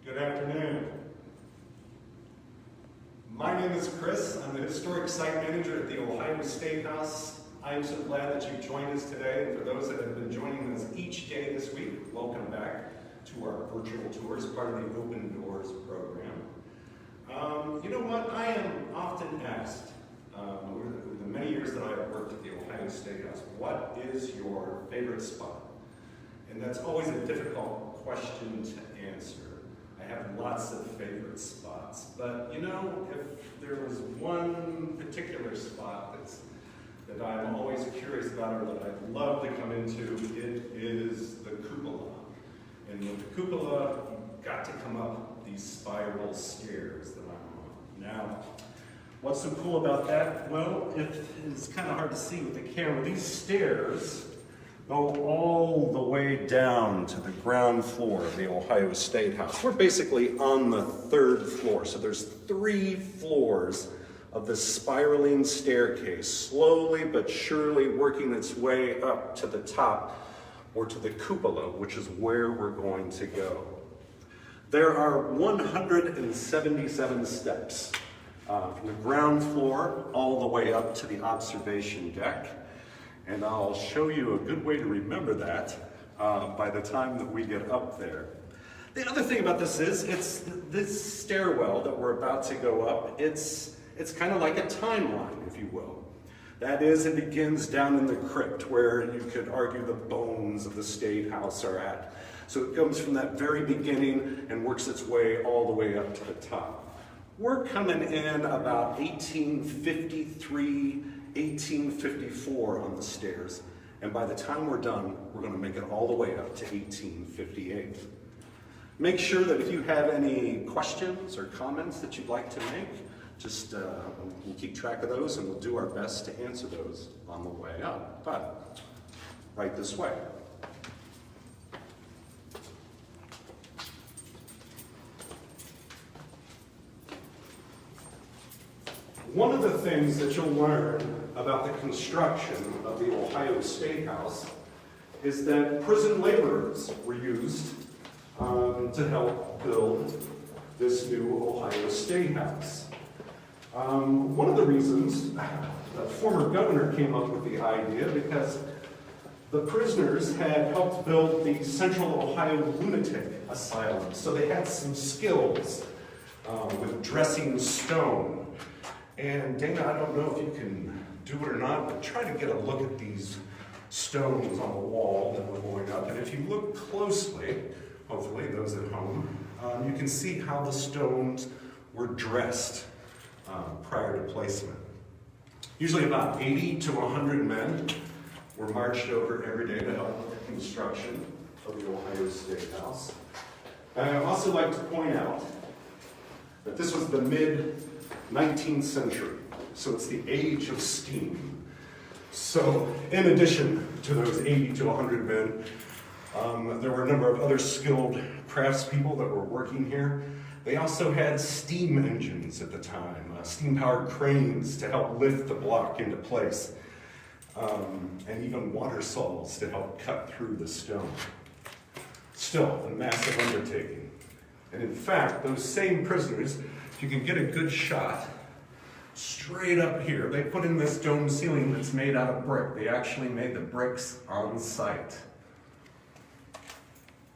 Good afternoon. My name is Chris. I'm the Historic Site Manager at the Ohio Statehouse. I am so glad that you've joined us today. And for those that have been joining us each day this week, welcome back to our virtual tours, part of the Open Doors program. You know what? I am often asked, over the many years that I have worked at the Ohio Statehouse, what is your favorite spot? And that's always a difficult question to answer. I have lots of favorite spots, but you know, if there was one particular spot that I'm always curious about or that I'd love to come into, it is the Cupola. And with the Cupola, you've got to come up these spiral stairs that I'm on. Now, what's so cool about that? Well, it is kind of hard to see with the camera. These stairs go all the way down to the ground floor of the Ohio Statehouse. We're basically on the third floor, so there's 3 floors of this spiraling staircase, slowly but surely working its way up to the top, or to the cupola, which is where we're going to go. There are 177 steps from the ground floor all the way up to the observation deck. And I'll show you a good way to remember that by the time that we get up there. The other thing about this is, it's this stairwell that we're about to go up, it's kind of like a timeline, if you will. That is, it begins down in the crypt where you could argue the bones of the Statehouse are at. So it comes from that very beginning and works its way all the way up to the top. We're coming in about 1853, 1854 on the stairs, and by the time we're done, we're going to make it all the way up to 1858. Make sure that if you have any questions or comments that you'd like to make, just we'll keep track of those and we'll do our best to answer those on the way up. But right this way. One of the things that you'll learn about the construction of the Ohio Statehouse is that prison laborers were used to help build this new Ohio Statehouse. One of the reasons the former governor came up with the idea because the prisoners had helped build the Central Ohio Lunatic Asylum, so they had some skills with dressing stone. And Dana, I don't know if you can do it or not, but try to get a look at these stones on the wall that we're going up. And if you look closely, hopefully those at home, you can see how the stones were dressed prior to placement. Usually about 80 to 100 men were marched over every day to help with the construction of the Ohio Statehouse. And I'd also like to point out that this was the mid-19th century, so it's the age of steam. So in addition to those 80 to 100 men, there were a number of other skilled craftspeople that were working here. They also had steam engines at the time, steam-powered cranes to help lift the block into place, and even water saws to help cut through the stone. Still, a massive undertaking. And in fact, those same prisoners, if you can get a good shot, straight up here, they put in this dome ceiling that's made out of brick. They actually made the bricks on site.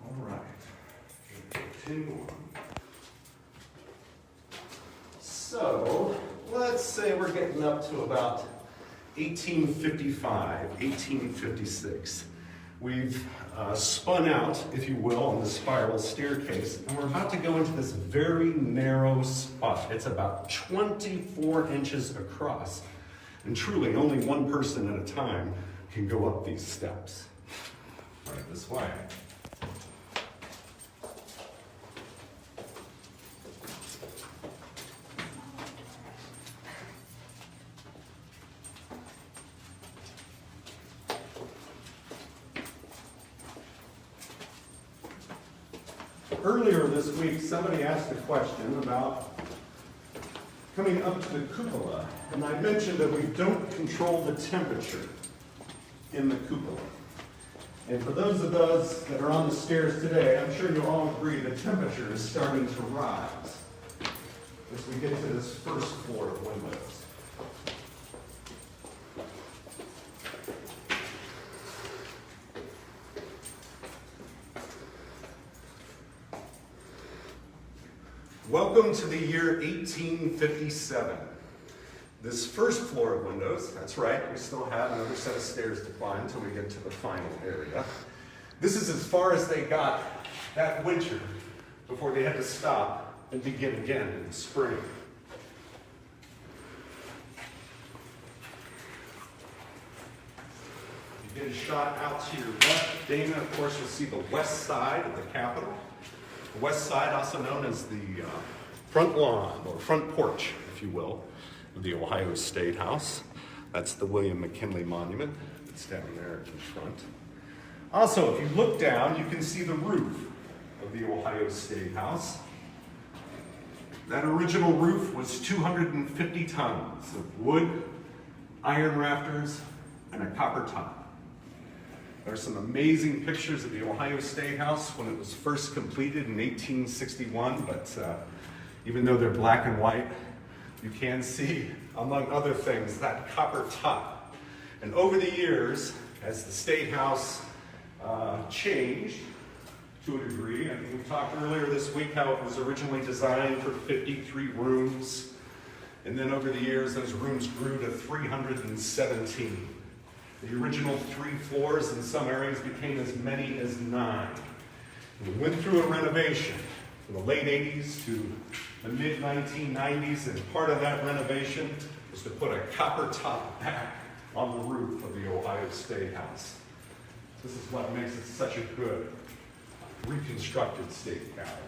All right, continue on. So, let's say we're getting up to about 1855, 1856. We've spun out, if you will, on the spiral staircase, and we're about to go into this very narrow spot. It's about 24 inches across, and truly only one person at a time can go up these steps. Right this way. Earlier this week, somebody asked a question about coming up to the cupola, and I mentioned that we don't control the temperature in the cupola. And for those of us that are on the stairs today, I'm sure you'll all agree the temperature is starting to rise as we get to this first floor of windows. Welcome to the year 1857. This first floor of windows, that's right, we still have another set of stairs to climb until we get to the final area. This is as far as they got that winter before they had to stop and begin again in the spring. You get a shot out to your left. Dana, of course, will see the west side of the Capitol. The west side, also known as the front lawn, or front porch, if you will, of the Ohio Statehouse. That's the William McKinley Monument. It's down there in front. Also, if you look down, you can see the roof of the Ohio Statehouse. That original roof was 250 tons of wood, iron rafters, and a copper top. There are some amazing pictures of the Ohio Statehouse when it was first completed in 1861, but even though they're black and white, you can see, among other things, that copper top. And over the years, as the Statehouse changed to a degree, I think we talked earlier this week how it was originally designed for 53 rooms, and then over the years those rooms grew to 317. The original 3 floors in some areas became as many as 9. We went through a renovation from the late 80s to the mid-1990s, and part of that renovation was to put a copper top back on the roof of the Ohio Statehouse. This is what makes it such a good reconstructed state capitol.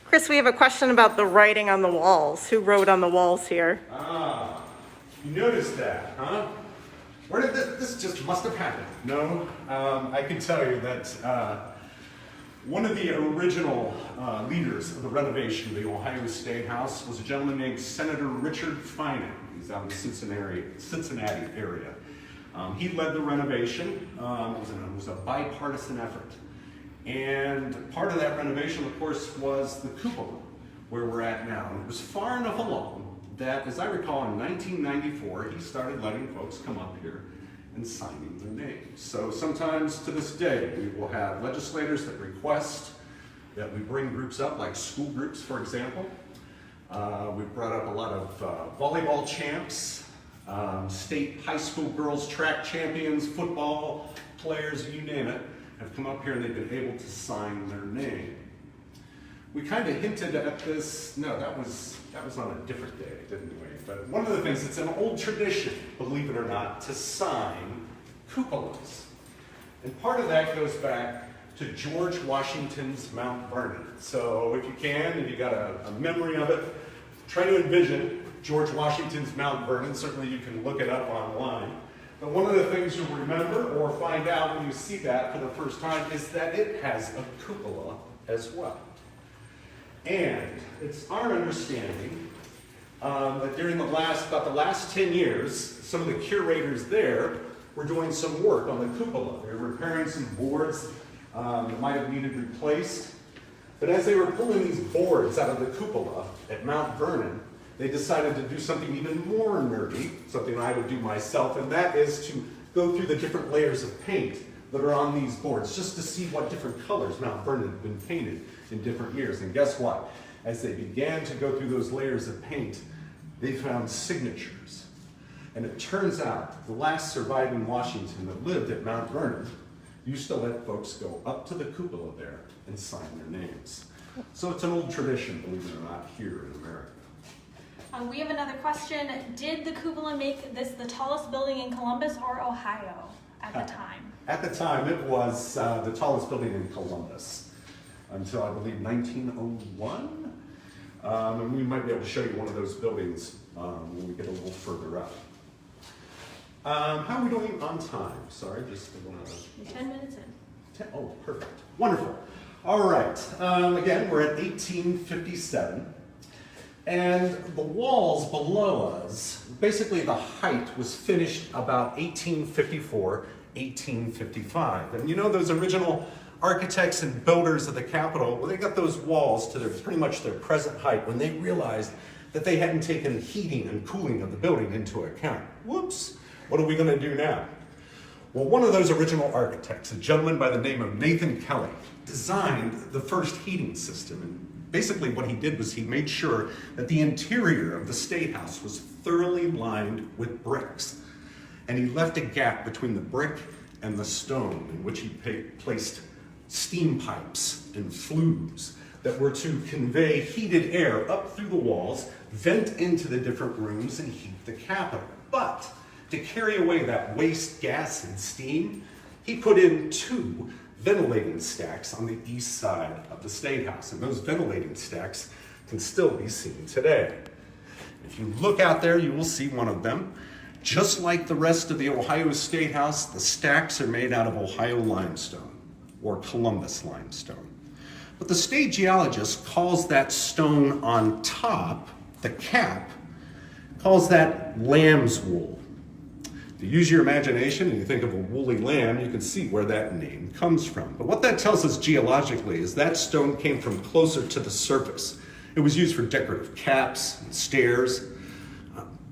Chris, we have a question about the writing on the walls. Who wrote on the walls here? Ah, you noticed that, huh? Where did this just must have happened? No, I can tell you that one of the original leaders of the renovation of the Ohio Statehouse was a gentleman named Senator Richard Finan. He's out in the Cincinnati area. He led the renovation. It was a bipartisan effort. And part of that renovation, of course, was the Cupola, where we're at now. And it was far enough along that, as I recall, in 1994, he started letting folks come up here and signing their names. So sometimes to this day, we will have legislators that request that we bring groups up, like school groups, for example. We've brought up a lot of volleyball champs, state high school girls track champions, football players, you name it, have come up here and they've been able to sign their name. We kind of hinted at this, no, that was on a different day, didn't we? But one of the things, it's an old tradition, believe it or not, to sign cupolas. And part of that goes back to George Washington's Mount Vernon. So if you can, if you got a memory of it, try to envision George Washington's Mount Vernon. Certainly you can look it up online. But one of the things you'll remember or find out when you see that for the first time is that it has a cupola as well. And it's our understanding that during about the last 10 years, some of the curators there were doing some work on the cupola. They were repairing some boards that might have needed replaced. But as they were pulling these boards out of the cupola at Mount Vernon, they decided to do something even more nerdy, something I would do myself, and that is to go through the different layers of paint that are on these boards, just to see what different colors Mount Vernon had been painted in different years. And guess what? As they began to go through those layers of paint, they found signatures. And it turns out the last surviving Washington that lived at Mount Vernon used to let folks go up to the cupola there and sign their names. So it's an old tradition, believe it or not, here in America. We have another question. Did the cupola make this the tallest building in Columbus or Ohio at the time? At the time, it was the tallest building in Columbus until, I believe, 1901. And we might be able to show you one of those buildings when we get a little further up. How are we doing on time? Sorry, just 10 minutes in. Oh, perfect. Wonderful. All right. Again, we're at 1857. And the walls below us, basically the height was finished about 1854 1855. And you know, those original architects and builders of the Capitol, well, they got those walls to pretty much their present height when they realized that they hadn't taken heating and cooling of the building into account. Whoops, what are we gonna do now? Well, one of those original architects, a gentleman by the name of Nathan Kelly, designed the first heating system. And basically what he did was he made sure that the interior of the Statehouse was thoroughly lined with bricks. And he left a gap between the brick and the stone in which he placed steam pipes and flues that were to convey heated air up through the walls, vent into the different rooms, and heat the Capitol. But to carry away that waste gas and steam, he put in 2 ventilating stacks on the east side of the Statehouse. And those ventilating stacks can still be seen today. If you look out there, you will see one of them. Just like the rest of the Ohio Statehouse, the stacks are made out of Ohio limestone, or Columbus limestone. But the state geologist calls that stone on top, the cap, calls that lamb's wool. If you use your imagination and you think of a woolly lamb, you can see where that name comes from. But what that tells us geologically is that stone came from closer to the surface. It was used for decorative caps and stairs.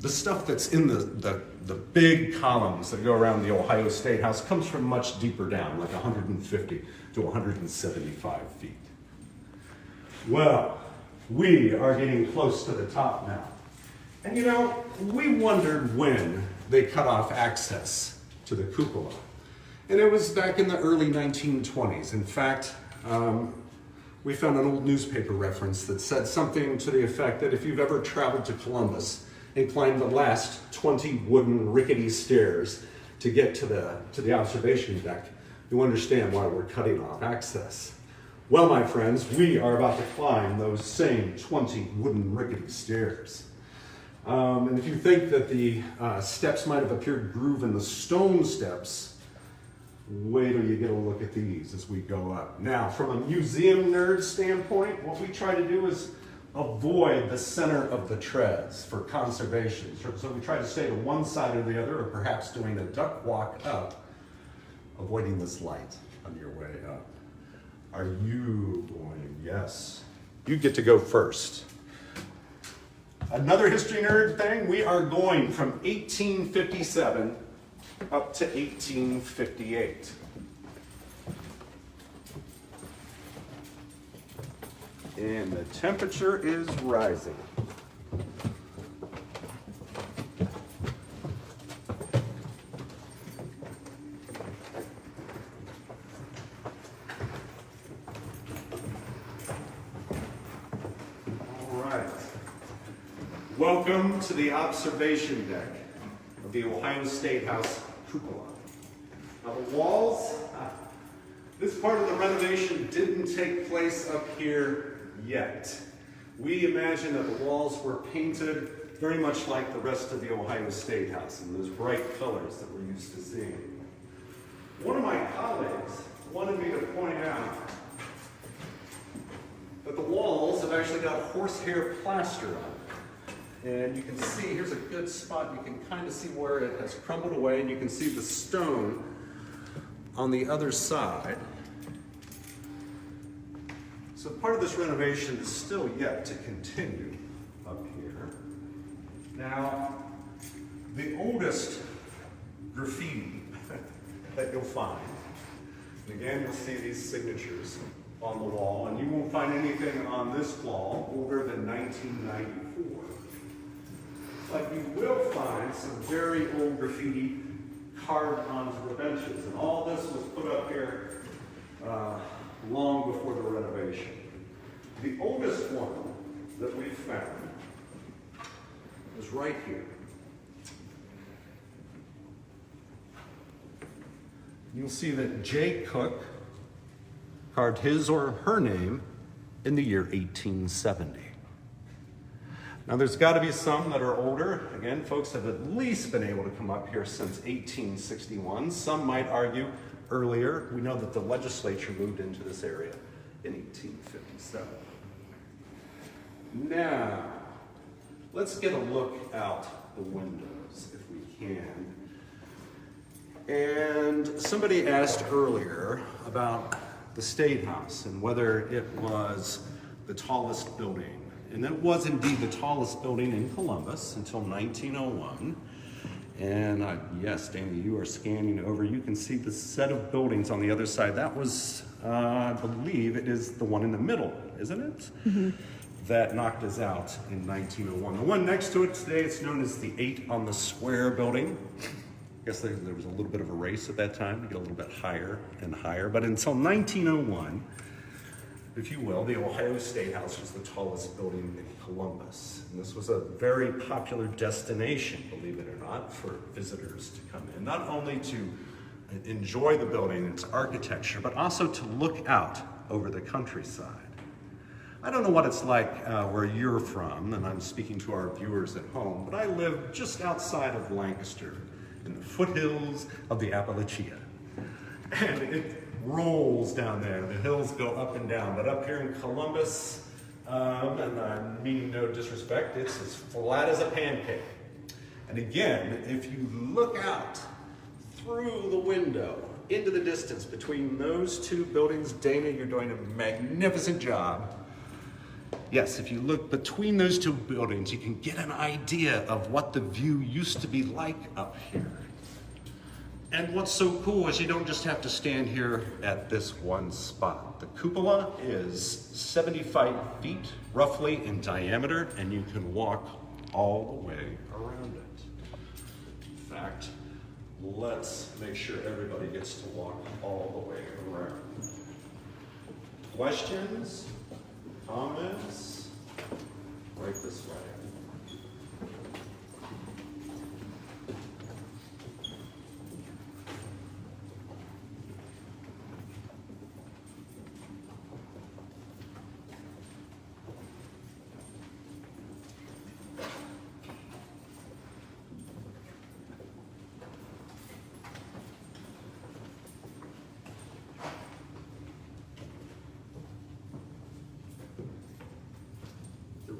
The stuff that's in the big columns that go around the Ohio Statehouse comes from much deeper down, like 150 to 175 feet. Well, we are getting close to the top now. And you know, we wondered when they cut off access to the cupola. And it was back in the early 1920s. In fact, we found an old newspaper reference that said something to the effect that if you've ever traveled to Columbus and climbed the last 20 wooden rickety stairs to get to the observation deck, you understand why we're cutting off access. Well, my friends, we are about to climb those same 20 wooden rickety stairs. And if you think that the steps might have appeared grooved in the stone steps, wait till you get a look at these as we go up. Now, from a museum nerd standpoint, what we try to do is avoid the center of the treads for conservation. So we try to stay to one side or the other, or perhaps doing a duck walk up, avoiding this light on your way up. Are you going? Yes. You get to go first. Another history nerd thing, we are going from 1857 up to 1858. And the temperature is rising. All right. Welcome to the observation deck of the Ohio Statehouse Cupola. Now the walls, this part of the renovation didn't take place up here yet. We imagine that the walls were painted very much like the rest of the Ohio Statehouse in those bright colors that we're used to seeing. One of my colleagues wanted me to point out that the walls have actually got horsehair plaster on them. And you can see, here's a good spot, you can kind of see where it has crumbled away, and you can see the stone on the other side. So part of this renovation is still yet to continue up here. Now, the oldest graffiti that you'll find, and again, you'll see these signatures on the wall, and you won't find anything on this wall older than 1994. But you will find some very old graffiti carved onto the benches, and all this was put up here long before the renovation. The oldest one that we found is right here. You'll see that J. Cook carved his or her name in the year 1870. Now there's got to be some that are older. Again, folks have at least been able to come up here since 1861. Some might argue earlier. We know that the legislature moved into this area in 1857. Now, let's get a look out the windows if we can. And somebody asked earlier about the Statehouse and whether it was the tallest building. And it was indeed the tallest building in Columbus until 1901. And yes, Danny, you are scanning over. You can see the set of buildings on the other side. That was, I believe it is the one in the middle, isn't it? Mm-hmm. That knocked us out in 1901. The one next to it today, it's known as the 8 on the Square building. I guess there was a little bit of a race at that time to get a little bit higher and higher. But until 1901, if you will, the Ohio Statehouse was the tallest building in Columbus. And this was a very popular destination, believe it or not, for visitors to come in. Not only to enjoy the building and its architecture, but also to look out over the countryside. I don't know what it's like where you're from, and I'm speaking to our viewers at home, but I live just outside of Lancaster, in the foothills of the Appalachia. And it rolls down there. The hills go up and down. But up here in Columbus, and I'm meaning no disrespect, it's as flat as a pancake. And again, if you look out through the window into the distance between those two buildings, Dana, you're doing a magnificent job. Yes, if you look between those two buildings, you can get an idea of what the view used to be like up here. And what's so cool is you don't just have to stand here at this one spot. The cupola is 75 feet roughly in diameter, and you can walk all the way around it. In fact, let's make sure everybody gets to walk all the way around. Questions? Comments? Right this way.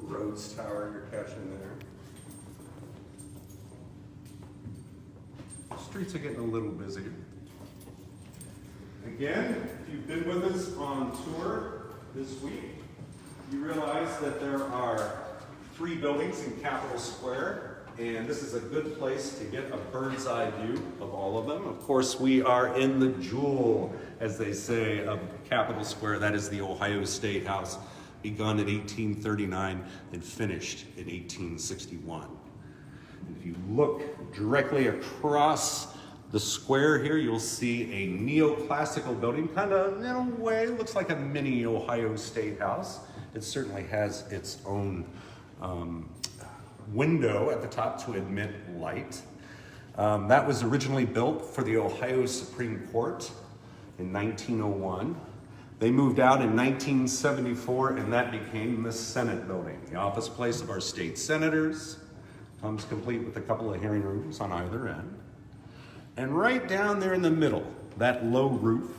Rhodes Tower you're catching there. Streets are getting a little busier. Again, if you've been with us on tour this week, you realize that there are 3 buildings in Capitol Square, and this is a good place to get a bird's eye view of all of them. Of course, we are in the jewel, as they say, of Capitol Square. That is the Ohio Statehouse, begun in 1839 and finished in 1861. And if you look directly across the square here, you'll see a neoclassical building, kind of, in a way, looks like a mini Ohio Statehouse. It certainly has its own window at the top to admit light. That was originally built for the Ohio Supreme Court in 1901. They moved out in 1974, and that became the Senate building, the office place of our state senators. Comes complete with a couple of hearing rooms on either end. And right down there in the middle, that low roof,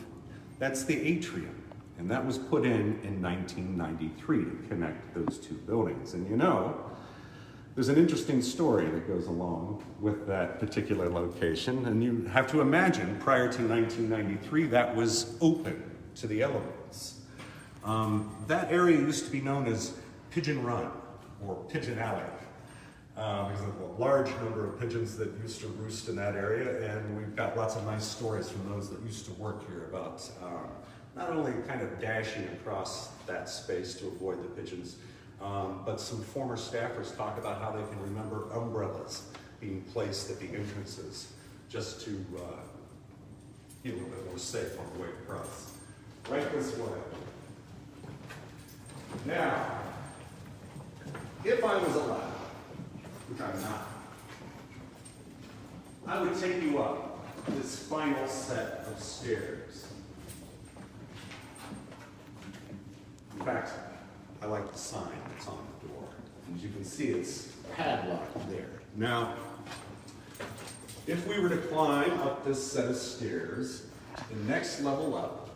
that's the atrium. And that was put in 1993 to connect those two buildings. And you know, there's an interesting story that goes along with that particular location. And you have to imagine, prior to 1993, that was open to the elements. That area used to be known as Pigeon Run or Pigeon Alley. There's a large number of pigeons that used to roost in that area, and we've got lots of nice stories from those that used to work here about not only kind of dashing across that space to avoid the pigeons, but some former staffers talk about how they can remember umbrellas being placed at the entrances just to be a little bit more safe on the way across. Right this way. Now, if I was allowed, which I'm not, I would take you up this final set of stairs. In fact, I like the sign that's on the door. As you can see, it's padlocked there. Now, if we were to climb up this set of stairs, the next level up,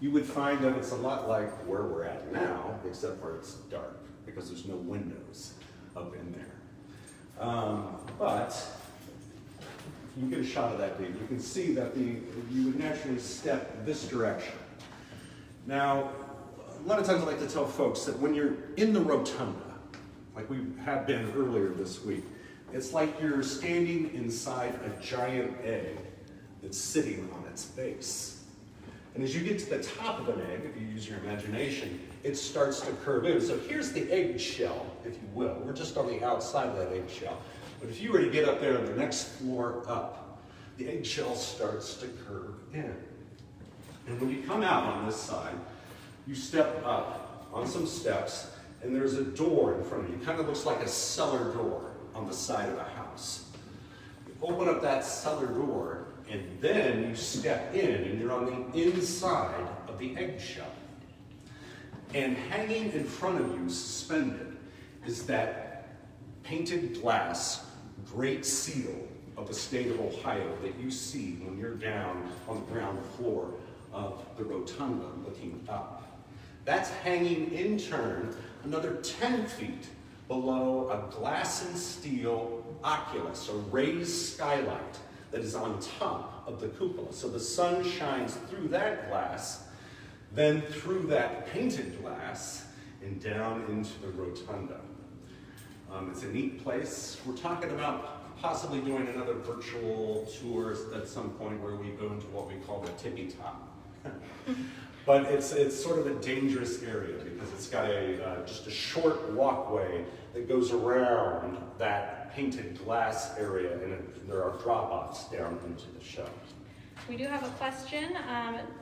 you would find that it's a lot like where we're at now, except for it's dark, because there's no windows up in there. But you get a shot of that, Dave, you can see that you would naturally step this direction. Now, a lot of times I like to tell folks that when you're in the rotunda, like we have been earlier this week, it's like you're standing inside a giant egg that's sitting on its base. And as you get to the top of an egg, if you use your imagination, it starts to curve in. So here's the eggshell, if you will. We're just on the outside of that eggshell. But if you were to get up there on the next floor up, the eggshell starts to curve in. And when you come out on this side, you step up on some steps, and there's a door in front of you. It kind of looks like a cellar door on the side of a house. You open up that cellar door, and then you step in, and you're on the inside of the eggshell. And hanging in front of you, suspended, is that painted glass Great Seal of the state of Ohio that you see when you're down on the ground floor of the rotunda looking up. That's hanging in turn another 10 feet below a glass and steel oculus, a raised skylight that is on top of the cupola. So the sun shines through that glass, then through that painted glass, and down into the rotunda. It's a neat place. We're talking about possibly doing another virtual tour at some point where we go into what we call the tippy top. But it's sort of a dangerous area because it's got just a short walkway that goes around that painted glass area, and there are drop-offs down into the show. We do have a question.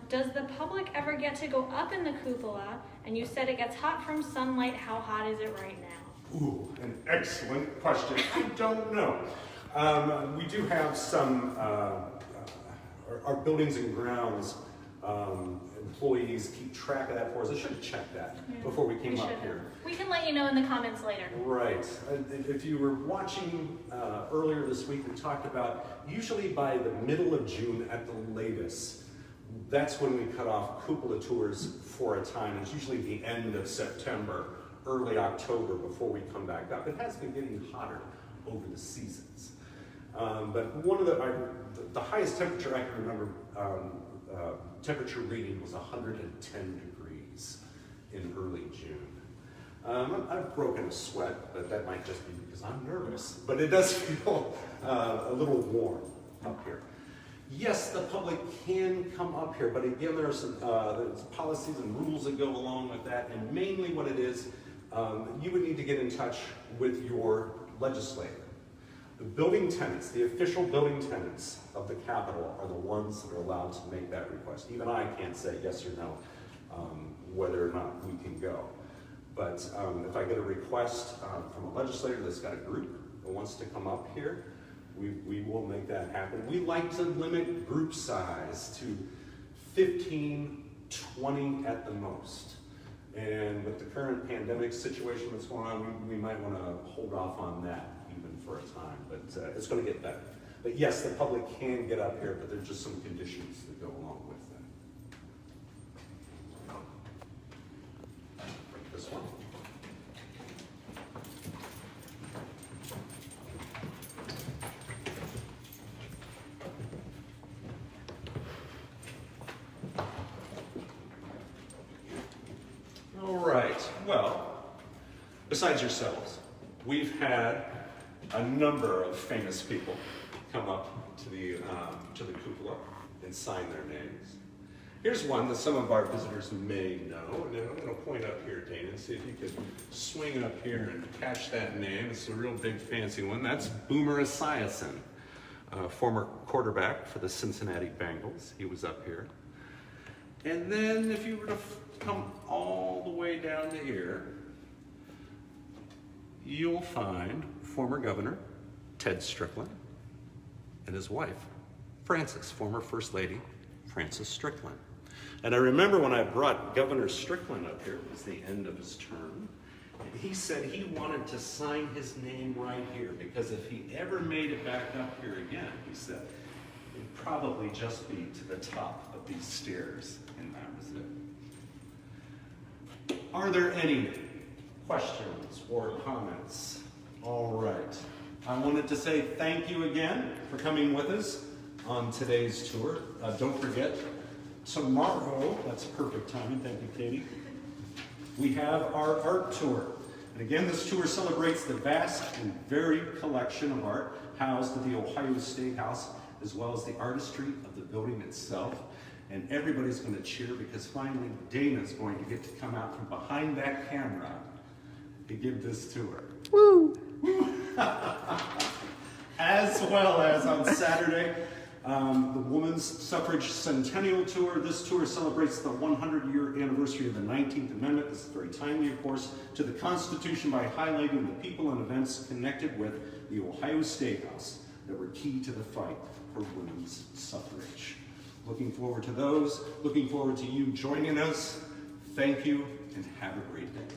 Does the public ever get to go up in the cupola? And you said it gets hot from sunlight. How hot is it right now? Ooh, an excellent question. I don't know. We do have some, our buildings and grounds employees keep track of that for us. I should have checked that before we came up here. We can let you know in the comments later. Right. If you were watching earlier this week, we talked about usually by the middle of June at the latest, that's when we cut off cupola tours for a time. It's usually the end of September, early October before we come back up. It has been getting hotter over the seasons. But one of the highest temperature I can remember temperature reading was 110 degrees in early June. I've broken a sweat, but that might just be because I'm nervous. But it does feel a little warm up here. Yes, the public can come up here, but again, there's policies and rules that go along with that, and mainly what it is, you would need to get in touch with your legislator. The building tenants, the official building tenants of the Capitol are the ones that are allowed to make that request. Even I can't say yes or no whether or not we can go. But if I get a request from a legislator that's got a group that wants to come up here, we will make that happen. We like to limit group size to 15, 20 at the most. And with the current pandemic situation that's going on, we might want to hold off on that even for a time, but it's going to get better. But yes, the public can get up here, but there's just some conditions that go along with that. This one. All right, well, besides yourselves, we've had a number of famous people come up to the cupola and sign their names. Here's one that some of our visitors may know, and I'm going to point up here, Dana, and see if you could swing up here and catch that name. It's a real big fancy one. That's Boomer Esiason, former quarterback for the Cincinnati Bengals. He was up here. And then if you were to come all the way down to here, you'll find former Governor Ted Strickland and his wife, Frances, former First Lady Frances Strickland. And I remember when I brought Governor Strickland up here, it was the end of his term, and he said he wanted to sign his name right here because if he ever made it back up here again, he said, it'd probably just be to the top of these stairs, and that was it. Are there any questions or comments? All right. I wanted to say thank you again for coming with us on today's tour. Don't forget, tomorrow, that's perfect timing, thank you, Katie, we have our art tour. And again, this tour celebrates the vast and varied collection of art housed at the Ohio Statehouse, as well as the artistry of the building itself. And everybody's going to cheer because finally Dana's going to get to come out from behind that camera to give this tour. Woo! As well as on Saturday, the Women's Suffrage Centennial Tour. This tour celebrates the 100-year anniversary of the 19th Amendment. This is very timely, of course, to the Constitution by highlighting the people and events connected with the Ohio Statehouse that were key to the fight for women's suffrage. Looking forward to those. Looking forward to you joining us. Thank you, and have a great day.